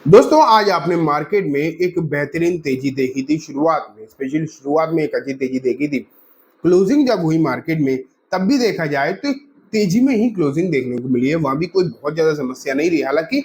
दोस्तों आज आपने मार्केट में एक बेहतरीन तेजी देखी थी शुरुआत में, स्पेशली शुरुआत में एक अच्छी तेजी देखी थी। क्लोजिंग जब हुई मार्केट में तब भी देखा जाए तो एक तेजी में ही क्लोजिंग देखने को मिली है, वहां भी कोई बहुत ज्यादा समस्या नहीं रही। हालांकि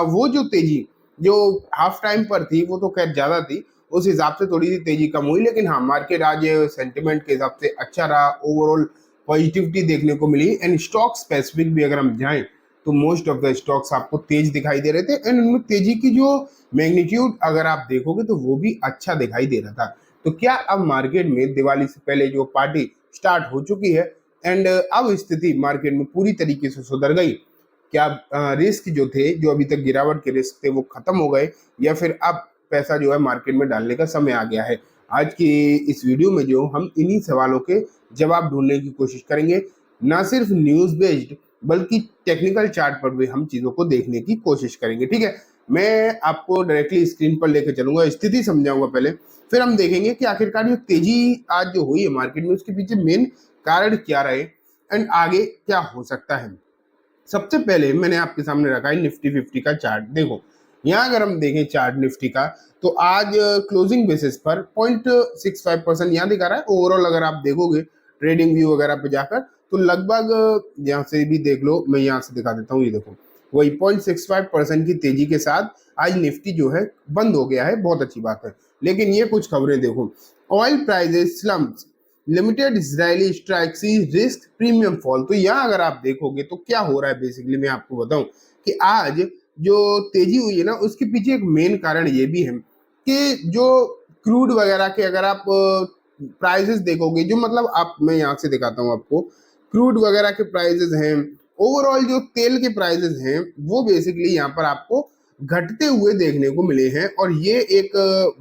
वो जो तेजी जो हाफ टाइम पर थी वो तो खैर ज्यादा थी, उस हिसाब से थोड़ी सी तेजी कम हुई, लेकिन हाँ मार्केट आज सेंटिमेंट के हिसाब से अच्छा रहा। ओवरऑल पॉजिटिविटी देखने को मिली एंड स्टॉक स्पेसिफिक भी अगर हम जाएं तो मोस्ट ऑफ द स्टॉक्स आपको तेज दिखाई दे रहे थे एंड उनमें तेजी की जो मैग्नीट्यूड अगर आप देखोगे तो वो भी अच्छा दिखाई दे रहा था। तो क्या अब मार्केट में दिवाली से पहले जो पार्टी स्टार्ट हो चुकी है एंड अब स्थिति मार्केट में पूरी तरीके से सुधर गई? क्या रिस्क जो थे, जो अभी तक गिरावट के रिस्क थे, वो खत्म हो गए या फिर अब पैसा जो है मार्केट में डालने का समय आ गया है? आज की इस वीडियो में जो हम इन्हीं सवालों के जवाब ढूंढने की कोशिश करेंगे, ना सिर्फ न्यूज बेस्ड बल्कि टेक्निकल चार्ट पर भी हम चीजों को देखने की कोशिश करेंगे। ठीक है, मैं आपको डायरेक्टली स्क्रीन पर लेकर चलूंगा, स्थिति समझाऊंगा पहले, फिर हम देखेंगे कि आखिरकार जो तेजी आज जो हुई है मार्केट में उसके पीछे मेन कारण क्या रहे एंड आगे क्या हो सकता है। सबसे पहले मैंने आपके सामने रखा है निफ्टी 50 का चार्ट। देखो यहाँ अगर हम देखें चार्ट निफ्टी का तो आज क्लोजिंग बेसिस पर 0.65% यहाँ दिखा रहा है। ओवरऑल अगर आप देखोगे ट्रेडिंग व्यू वगैरह पे जाकर तो लगभग यहाँ से भी देख लो, मैं यहाँ से दिखा देता हूँ, ये देखो वही 0.65% की तेजी के साथ आज निफ्टी जो है बंद हो गया है। बहुत अच्छी बात है, लेकिन ये कुछ खबरें देखो। Oil prices slumps, limited Israeli strike see risk premium fall. तो यहाँ अगर आप देखोगे तो क्या हो रहा है, बेसिकली मैं आपको बताऊं कि आज जो तेजी हुई है ना उसके पीछे एक मेन कारण ये भी है कि जो क्रूड वगैरह के अगर आप प्राइसेस देखोगे, जो मतलब आप, मैं यहाँ से दिखाता हूँ आपको, क्रूड वगैरह के प्राइसेस हैं, ओवरऑल जो तेल के प्राइसेस हैं वो बेसिकली यहाँ पर आपको घटते हुए देखने को मिले हैं। और ये एक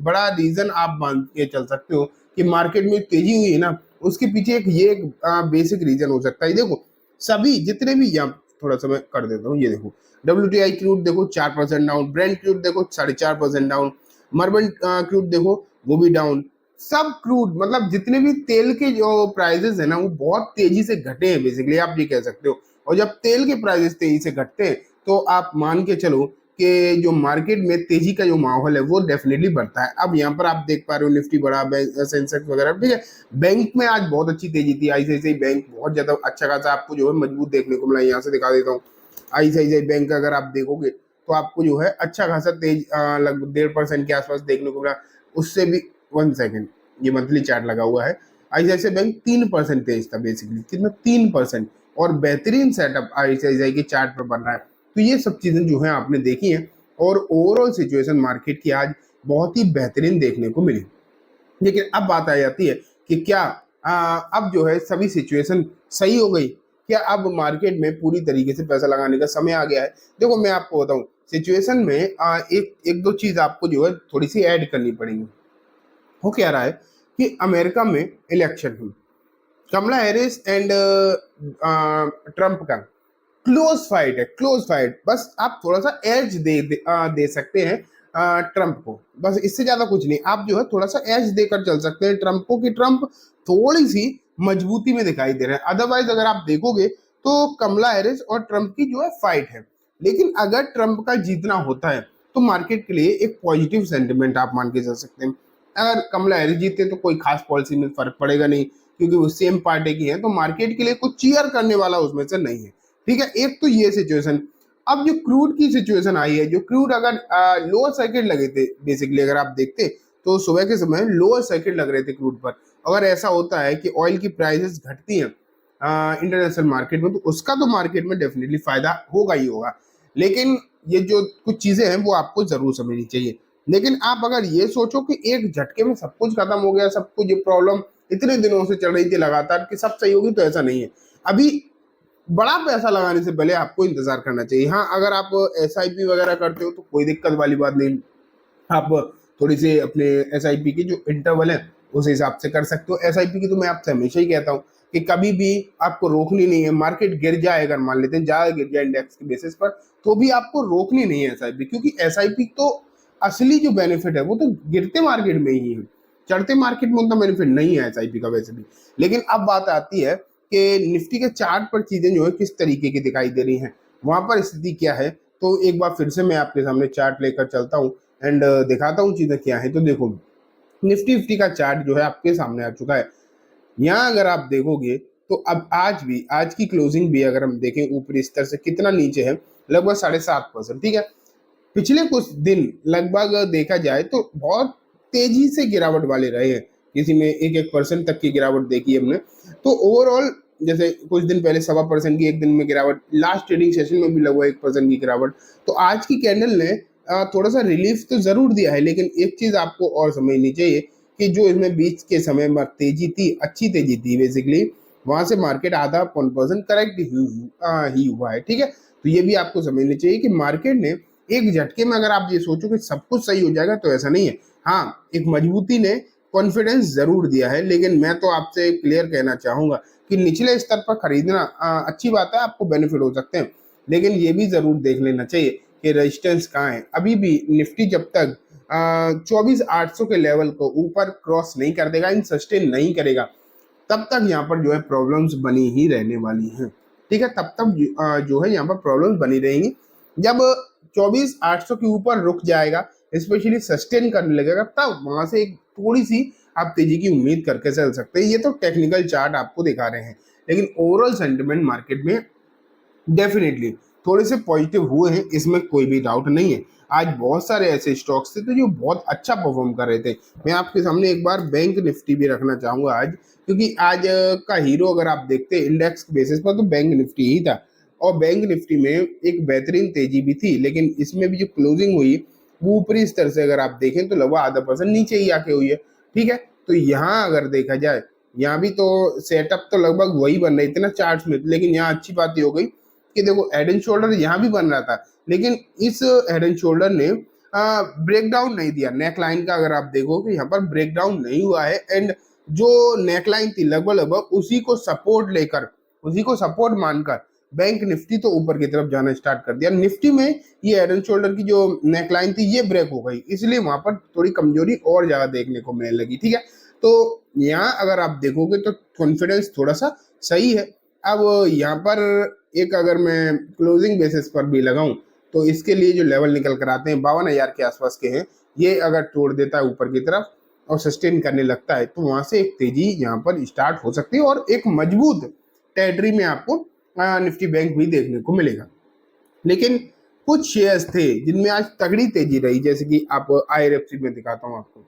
बड़ा रीजन आप मान के चल सकते हो कि मार्केट में तेजी हुई है ना उसके पीछे एक ये एक बेसिक रीजन हो सकता है। देखो सभी जितने भी, यहाँ थोड़ा सा मैं कर देता हूँ, ये देखो WTI क्रूड देखो 4% डाउन, ब्रेंट क्रूड देखो 4.5% डाउन, मर्बन क्रूड देखो वो भी डाउन। सब क्रूड मतलब जितने भी तेल के जो प्राइसेस है ना वो बहुत तेजी से घटे हैं, बेसिकली आप ये कह सकते हो। और जब तेल के प्राइसेस तेजी से घटते हैं तो आप मान के चलो कि जो मार्केट में तेजी का जो माहौल है वो डेफिनेटली बढ़ता है। अब यहाँ पर आप देख पा रहे हो निफ्टी बढ़ा, सेंसेक्स वगैरह, ठीक है। बैंक में आज बहुत अच्छी तेजी थी, ICICI बैंक बहुत ज्यादा अच्छा खासा आपको जो है मजबूत देखने को मिला। यहाँ से दिखा देता हूँ, ICICI बैंक अगर आप देखोगे तो आपको जो है अच्छा खासा तेज लगभग 1.5% के आसपास देखने को मिला। उससे भी 1 सेकेंड, ये मंथली चार्ट लगा हुआ है। ICICI बैंक 3% तेज था, बेसिकली कितना 3%, और बेहतरीन सेटअप ICICI के चार्ट पर बन रहा है। तो ये सब चीजें जो है आपने देखी हैं और ओवरऑल सिचुएशन मार्केट की आज बहुत ही बेहतरीन देखने को मिली। लेकिन अब बात आ जाती है कि क्या अब जो है सभी सिचुएशन सही हो गई? क्या अब मार्केट में पूरी तरीके से पैसा लगाने का समय आ गया है? देखो मैं आपको बताऊं, सिचुएशन में एक एक दो चीज आपको जो है थोड़ी सी ऐड करनी पड़ेगी। वो क्या रहा है कि अमेरिका में इलेक्शन हुई, कमला हैरिस एंड ट्रंप का क्लोज फाइट है, क्लोज फाइट। बस आप थोड़ा सा एज दे सकते हैं ट्रंप को, बस इससे ज्यादा कुछ नहीं। आप जो है थोड़ा सा एज देकर चल सकते हैं ट्रंप को कि ट्रंप थोड़ी सी मजबूती में दिखाई दे रहे हैं। अदरवाइज अगर आप देखोगे तो कमला हैरिस और ट्रंप की जो है फाइट है। लेकिन अगर ट्रंप का जीतना होता है तो मार्केट के लिए एक पॉजिटिव सेंटिमेंट आप मान के चल सकते हैं। अगर कमला हैरिस जीते तो कोई खास पॉलिसी में फर्क पड़ेगा नहीं, क्योंकि वो सेम पार्टी की है, तो मार्केट के लिए कुछ चीयर करने वाला उसमें से नहीं है। ठीक है, एक तो ये सिचुएशन। अब जो क्रूड की सिचुएशन आई है, जो क्रूड अगर लोअर सर्किट लगे थे, बेसिकली अगर आप देखते तो सुबह के समय लोअर सर्किट लग रहे थे क्रूड पर। अगर ऐसा होता है कि ऑयल की प्राइसेस घटती हैं इंटरनेशनल मार्केट में तो उसका तो मार्केट में डेफिनेटली फायदा होगा ही होगा। लेकिन ये जो कुछ चीजें हैं वो आपको जरूर समझनी चाहिए। लेकिन आप अगर ये सोचो कि एक झटके में सब कुछ खत्म हो गया, सब कुछ, ये प्रॉब्लम इतने दिनों से चल रही थी लगातार कि सब सही होगी, तो ऐसा नहीं है। अभी बड़ा पैसा लगाने से पहले आपको इंतजार करना चाहिए। हाँ अगर आप SIP वगैरह करते हो तो कोई दिक्कत वाली बात नहीं, आप थोड़ी सी अपने SIP की जो इंटरवल है उस हिसाब से कर सकते हो। SIP की तो मैं आपसे हमेशा ही कहता हूँ कि कभी भी आपको रोकनी नहीं है। मार्केट गिर जाए, अगर मान लेते हैं ज्यादा गिर जाए इंडेक्स के बेसिस पर, तो भी आपको रोकनी नहीं है SIP, क्योंकि SIP तो असली जो बेनिफिट है वो तो गिरते मार्केट में ही है, चढ़ते मार्केट में उतना बेनिफिट नहीं है SIP का वैसे भी। लेकिन अब बात आती है कि निफ्टी के चार्ट पर चीजें जो है किस तरीके की दिखाई दे रही हैं, वहां पर स्थिति क्या है। तो एक बार फिर से मैं आपके सामने चार्ट लेकर चलता हूँ एंड दिखाता हूँ चीजें क्या है। तो देखो, निफ्टी फिफ्टी का चार्ट जो है आपके सामने आ चुका है। यहाँ अगर आप देखोगे तो अब आज की क्लोजिंग भी अगर हम देखें ऊपरी स्तर से कितना नीचे है, लगभग 7.5%। ठीक है, पिछले कुछ दिन लगभग देखा जाए तो बहुत तेजी से गिरावट वाले रहे हैं, किसी में 1% तक की गिरावट देखी है हमने। तो ओवरऑल जैसे कुछ दिन पहले 1.25% की एक दिन में गिरावट, लास्ट ट्रेडिंग सेशन में भी लगभग 1% की गिरावट। तो आज की कैंडल ने थोड़ा सा रिलीफ तो जरूर दिया है, लेकिन एक चीज आपको और समझनी चाहिए कि जो इसमें बीच के समय में तेजी थी, अच्छी तेजी थी बेसिकली, वहां से मार्केट आधा 1% करेक्ट ही हुआ है। ठीक है, तो ये भी आपको समझनी चाहिए कि मार्केट ने एक झटके में, अगर आप ये सोचो कि सब कुछ सही हो जाएगा तो ऐसा नहीं है। हाँ, एक मजबूती ने कॉन्फिडेंस जरूर दिया है, लेकिन मैं तो आपसे क्लियर कहना चाहूंगा कि निचले स्तर पर खरीदना अच्छी बात है, आपको बेनिफिट हो सकते हैं, लेकिन ये भी जरूर देख लेना चाहिए कि रेजिस्टेंस कहाँ है। अभी भी निफ्टी जब तक 24,800 के लेवल को ऊपर क्रॉस नहीं कर देगा, इन सस्टेन नहीं करेगा, तब तक यहाँ पर जो है प्रॉब्लम्स बनी ही रहने वाली हैं। ठीक है, तब तक जो है यहाँ पर प्रॉब्लम्स बनी रहेंगी। जब 24,800 के ऊपर रुक जाएगा, स्पेशली सस्टेन करने लगेगा, तब वहां से एक थोड़ी सी आप तेजी की उम्मीद करके चल सकते हैं। ये तो टेक्निकल चार्ट आपको दिखा रहे हैं, लेकिन ओवरऑल सेंटिमेंट मार्केट में डेफिनेटली थोड़े से पॉजिटिव हुए हैं, इसमें कोई भी डाउट नहीं है। आज बहुत सारे ऐसे स्टॉक्स थे तो जो बहुत अच्छा परफॉर्म कर रहे थे। मैं आपके सामने एक बार बैंक निफ्टी भी रखना चाहूंगा आज, क्योंकि आज का हीरो अगर आप देखते हैं इंडेक्स बेसिस पर तो बैंक निफ्टी ही था। और बैंक निफ्टी में एक बेहतरीन तेजी भी थी, लेकिन इसमें भी जो क्लोजिंग हुई वो ऊपरी स्तर से अगर आप देखें तो लगभग आधा % नीचे ही आके हुई है। ठीक है, तो यहाँ अगर देखा जाए, यहाँ भी तो सेटअप तो लगभग वही बन रही थी ना चार्ट्स में, लेकिन यहाँ अच्छी बात ये हो गई कि देखो हेड एंड शोल्डर यहाँ भी बन रहा था, लेकिन इस हेड एंड शोल्डर ने ब्रेक डाउन नहीं दिया। नेक लाइन का अगर आप देखोगे यहाँ पर ब्रेक डाउन नहीं हुआ है, एंड जो नेक लाइन थी लगभग लगभग उसी को सपोर्ट लेकर, उसी को सपोर्ट मानकर बैंक निफ्टी तो ऊपर की तरफ जाना स्टार्ट कर दिया। निफ्टी में ये हेड एंड शोल्डर की जो नेक लाइन थी ये ब्रेक हो गई, इसलिए वहां पर थोड़ी कमजोरी और ज्यादा देखने को मिलने लगी। ठीक है, तो यहाँ अगर आप देखोगे तो कॉन्फिडेंस थोड़ा सा सही है। अब यहाँ पर एक अगर मैं क्लोजिंग बेसिस पर भी लगाऊं तो इसके लिए जो लेवल निकल कर आते हैं 52,000 के आसपास के हैं, ये अगर तोड़ देता है ऊपर की तरफ और सस्टेन करने लगता है तो वहां से एक तेजी यहाँ पर स्टार्ट हो सकती है और एक मजबूत टेरिटरी में आपको निफ्टी बैंक भी देखने को मिलेगा। लेकिन कुछ शेयर्स थे जिनमें आज तगड़ी तेजी रही, जैसे कि आप IRFC में दिखाता हूँ आपको।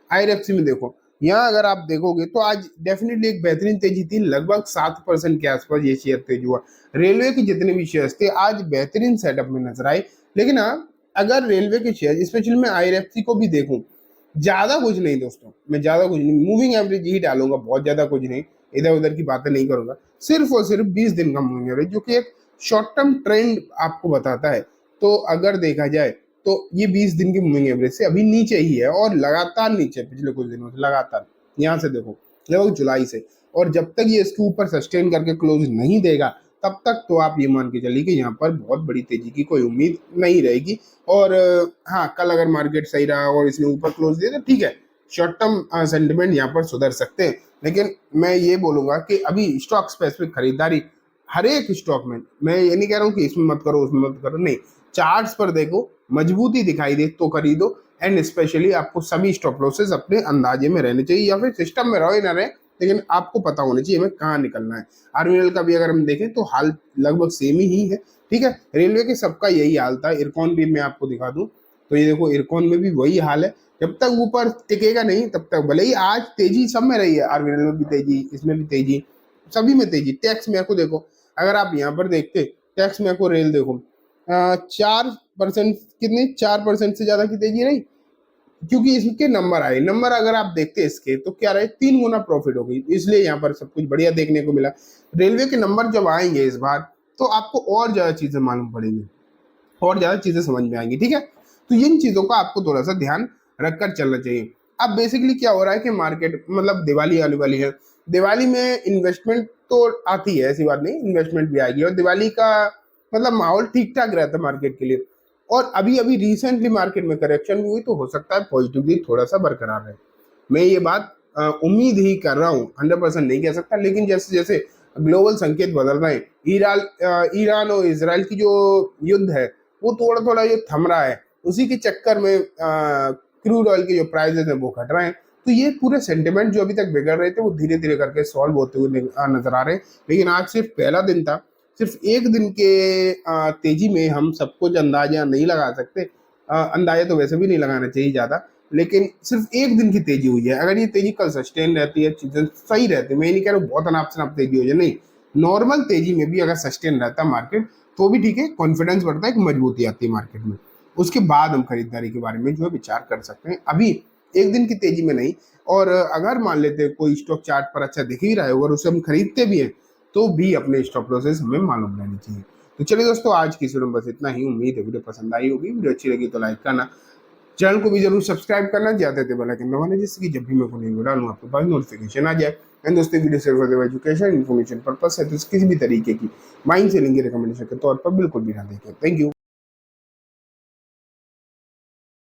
IRFC में देखो, यहाँ अगर आप देखोगे तो आज डेफिनेटली एक बेहतरीन तेजी थी, लगभग 7% के आसपास ये शेयर तेज हुआ। रेलवे के जितने भी शेयर्स थे आज बेहतरीन सेटअप में नजर आए, लेकिन हाँ, अगर रेलवे के शेयर स्पेशली मैं IRFC को भी देखूं, ज्यादा कुछ नहीं दोस्तों, मैं ज्यादा कुछ नहीं, मूविंग एवरेज ही डालूंगा, बहुत ज्यादा कुछ नहीं, इधर उधर की बातें नहीं करूंगा। सिर्फ और सिर्फ 20 दिन का मूविंग एवरेज, जो कि एक शॉर्ट टर्म ट्रेंड आपको बताता है। तो अगर देखा जाए तो ये 20 दिन की मूविंग एवरेज से अभी नीचे ही है और लगातार नीचे पिछले कुछ दिनों से लगातार, यहाँ से देखो लगभग जुलाई से, और जब तक ये इसके ऊपर सस्टेन करके क्लोज नहीं देगा तब तक तो आप ये मान के चलिए कि यहाँ पर बहुत बड़ी तेजी की कोई उम्मीद नहीं रहेगी। और हाँ, कल अगर मार्केट सही रहा और इसने ऊपर क्लोज दिया तो ठीक है, शॉर्ट टर्म सेंटिमेंट यहाँ पर सुधर सकते हैं, लेकिन मैं ये बोलूंगा कि अभी स्टॉक स्पेसिफिक खरीदारी हर एक स्टॉक में, मैं ये नहीं कह रहा हूँ कि इसमें मत करो उसमें मत करो, नहीं, चार्ट्स पर देखो, मजबूती दिखाई दे तो खरीदो। एंड स्पेशली आपको सभी स्टॉप लॉसेस अपने अंदाजे में रहने चाहिए, या फिर सिस्टम में रहो ना रहे, लेकिन आपको पता होना चाहिए हमें कहाँ निकलना है। आरवीएल का भी अगर हम देखें तो हाल लगभग सेम ही है। ठीक है, रेलवे के सबका यही हाल था। इरकॉन भी मैं आपको दिखा दूं तो ये देखो, इरकॉन में भी वही हाल है, जब तक ऊपर टिकेगा नहीं तब तक, भले ही आज तेजी सब में रही है, आरवीएल में भी तेजी, इसमें भी तेजी, सभी में तेजी। टैक्स में को देखो, अगर आप यहाँ पर देखते टैक्स में को रेल देखो, 4% कितने, 4% से ज्यादा की तेजी रही, क्योंकि इसके नंबर आए, नंबर अगर आप देखते हैं इसके तो क्या रहे, 3 गुना प्रॉफिट हो गई, इसलिए यहाँ पर सब कुछ बढ़िया देखने को मिला। रेलवे के नंबर जब आएंगे इस बार तो आपको और ज्यादा चीजें मालूम पड़ेंगी और ज्यादा चीजें समझ में आएंगी। ठीक है, तो इन चीजों का आपको थोड़ा सा ध्यान रखकर चलना चाहिए। अब बेसिकली क्या हो रहा है कि मार्केट, मतलब दिवाली आने वाली है, दिवाली में इन्वेस्टमेंट तो आती है, ऐसी बात नहीं, इन्वेस्टमेंट भी आएगी, और दिवाली का मतलब माहौल ठीक ठाक रहता है मार्केट के लिए। और अभी अभी रिसेंटली मार्केट में करेक्शन भी हुई तो हो सकता है पॉजिटिवली थोड़ा सा बरकरार रहे। मैं ये बात उम्मीद ही कर रहा हूँ, 100% नहीं कह सकता, लेकिन जैसे जैसे ग्लोबल संकेत बदल रहे हैं, ईरान और इसराइल की जो युद्ध है वो थोड़ा थोड़ा जो थम रहा है, उसी के चक्कर में क्रूड ऑयल के जो प्राइसेस है वो घट रहे हैं। तो ये पूरे सेंटिमेंट जो अभी तक बिगड़ रहे थे वो धीरे धीरे करके सॉल्व होते हुए नजर आ रहे हैं। लेकिन आज सिर्फ पहला दिन था, सिर्फ एक दिन के तेजी में हम सब कुछ अंदाजा नहीं लगा सकते। अंदाजा तो वैसे भी नहीं लगाना चाहिए ज़्यादा, लेकिन सिर्फ एक दिन की तेजी हुई है। अगर ये तेजी कल सस्टेन रहती है, चीज़ें सही रहती है, मैं ये नहीं कह रहा हूँ बहुत अनाप शनाप तेजी हो जाए, नहीं, नॉर्मल तेजी में भी अगर सस्टेन रहता है मार्केट तो भी ठीक है, कॉन्फिडेंस बढ़ता है, एक मजबूती आती है मार्केट में। उसके बाद हम खरीदारी के बारे में जो है विचार कर सकते हैं, अभी एक दिन की तेजी में नहीं। और अगर मान लेते हैं कोई स्टॉक चार्ट पर अच्छा दिख ही रहा है और उसे हम खरीदते भी हैं, तो भी अपने स्टॉप लॉसेस हमें मालूम रहनी चाहिए। तो चलिए दोस्तों, आज की वीडियो में बस इतना ही। उम्मीद है वीडियो पसंद आई होगी। वीडियो अच्छी लगी तो लाइक करना, चैनल को भी जरूर सब्सक्राइब करना, ज्यादा से बेल आइकन दबाना, जिससे कि जब भी मैं कोई वीडियो डालूं आपके पास नोटिफिकेशन आ जाए। एंड दोस्तों, वीडियो सिर्फ फॉर एजुकेशन इन्फॉर्मेशन पर्पस है, तो किसी भी तरीके की माइंड सेलिंग की रिकमेंडेशन के तौर पर बिल्कुल भी ना देखें। Thank you.